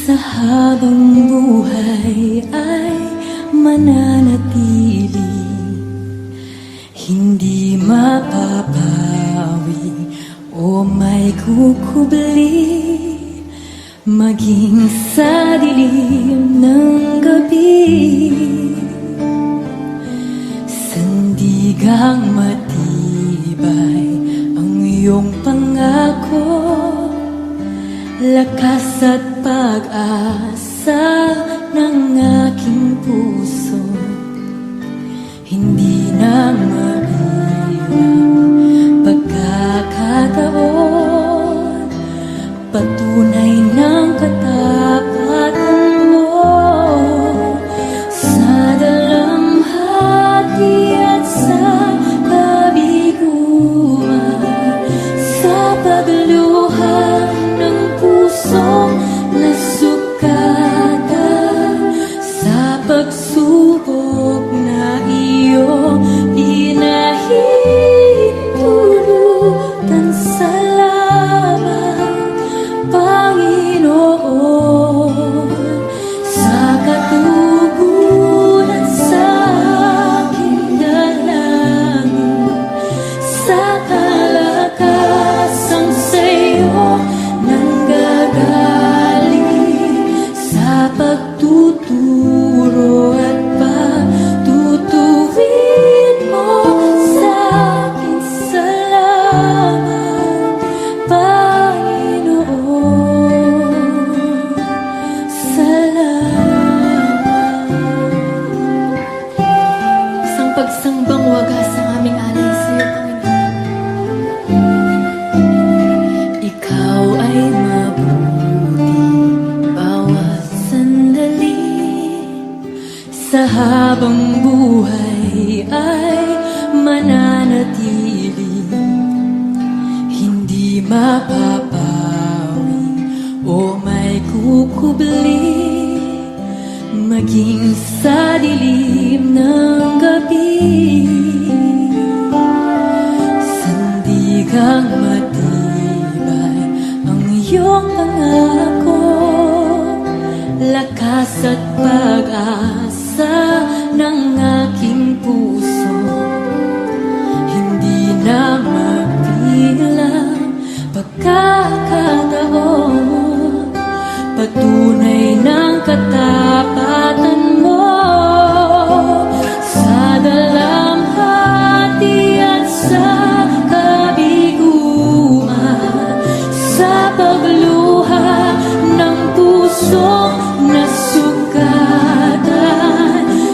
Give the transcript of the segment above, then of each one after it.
sa habang buhay ay mananatili, hindi mapapawi o may kukubli, maging sa dilim ng gabi. Sandigang matibay ang iyong pangako, lakas at pag-asa ng aking puso. Hindi na maiwan pagkakataon, patunay ng katapatan mo sa dalamhati at sa kabiguan, sa pagluha ng pusong nasugatan, sa pagsubok na iyong pinahintulutan. Salamat, Panginoon, sa katugunan sa aking dalangin, sa kalakasang sa'yo nanggagaling, sa pagtuturo at pagtutuwid mo sa akin. Salamat, Panginoon, salamat. Isang pagsangbang wagas ang aming alay sa iyo, Panginoon. Ikaw ay mabuti bawat sandali, sa habang buhay ay mananatili, hindi mapapawi o may kukubli, maging sa dilim ng gabi. Sandigang matibay ang iyong pangako, lakas at pag-asa ng aking puso. Hindi na mapilang pagkakataon, patunay ng katapatan mo sa dalamhati at sa kabiguan, sa pagluha ng pusong nasugatan,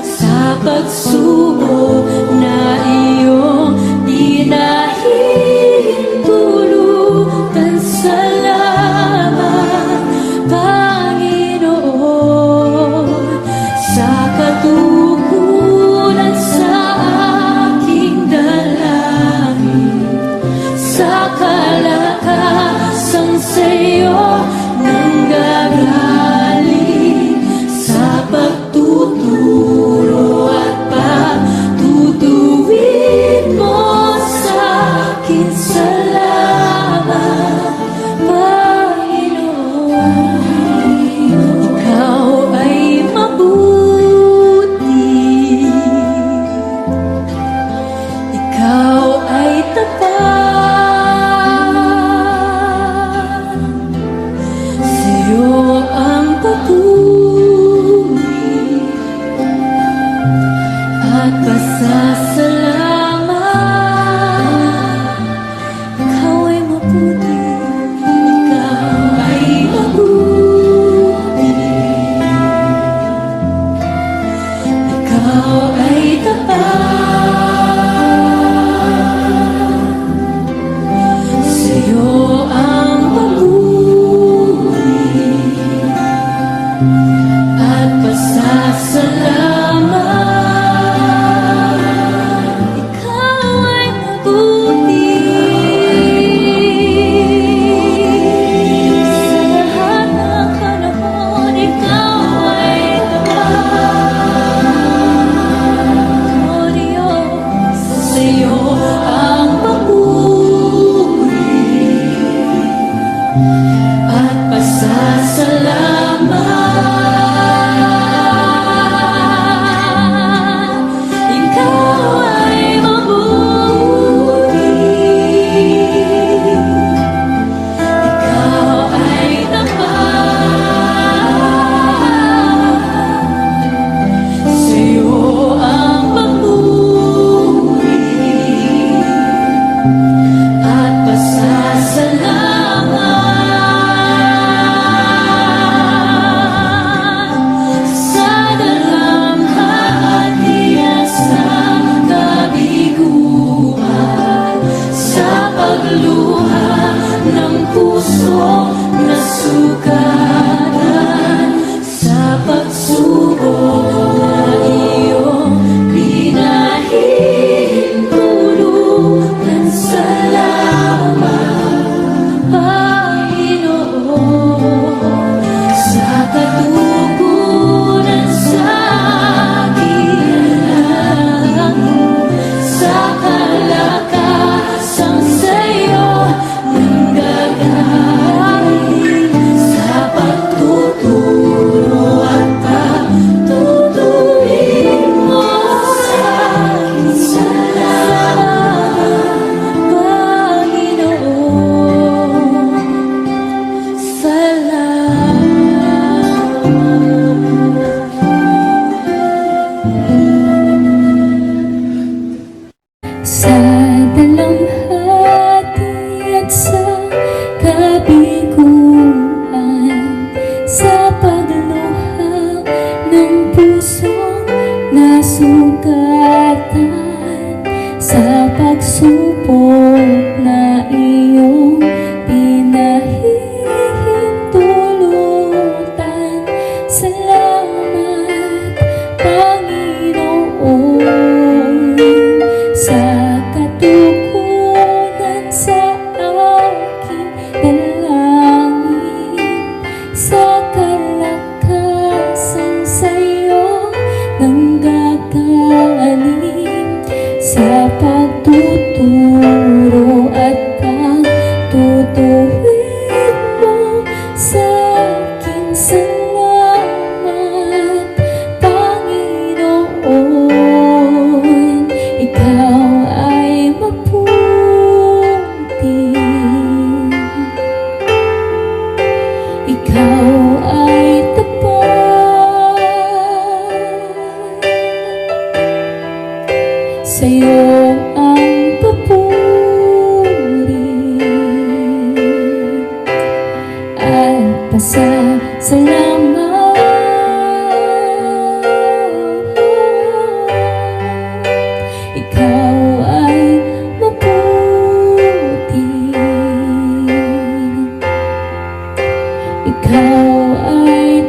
sa pagsubok na iyong pinahintulutan. Salamat, Panginoon, sa katugunan sa aking dalangin, sa kalakasang sa'yo nanggagaling, sa pagtuturo at pagtutuwid mo sa akin. Salamat, Panginoon. Ikaw ay mabuti, ikaw ay tapat, sa'yo ang papuri at pasasalamat. Ikaw ay mabuti, ikaw ay mabuti, ikaw ay tapat, sa'yo ang papuri at pasasalamat. Ikaw ay mabuti, sa lahat ng panahon. Ikaw ay tapat, O Diyos, sa'yo ang papuri at pasasalamat. Ikaw ay mabuti, ikaw ay tapat, sa'yo ang papuri at pasasalamat sa dalamhati at sa kabiguan, sa pagluha ng puso na sugatan, sa pagsubok na iyong pinahintulutan. Salamat, Panginoon, sa katugunan sa aking anak, sa kalakasang sa'yo nanggagaling, sa pagtuturo at pagtutuwid mo sa akin. Salamat, Panginoon, sa dalamhati at sa kabiguan, sa pagluha ng pusong nasugatan, sa pagsubok na iyong pinahihintulutan. Salamat, Panginoon, sa katugunan sa aking dalangin, sa kalakasan sa'yo nanggagaling, sa pagtuturo at pagtutuwid mo sa akin. Salamat, Panginoon, ikaw ay mabuti, ikaw ay tapat, sa'yo ang papuri at pasasalamat. Ikaw ay mabuti, ikaw ay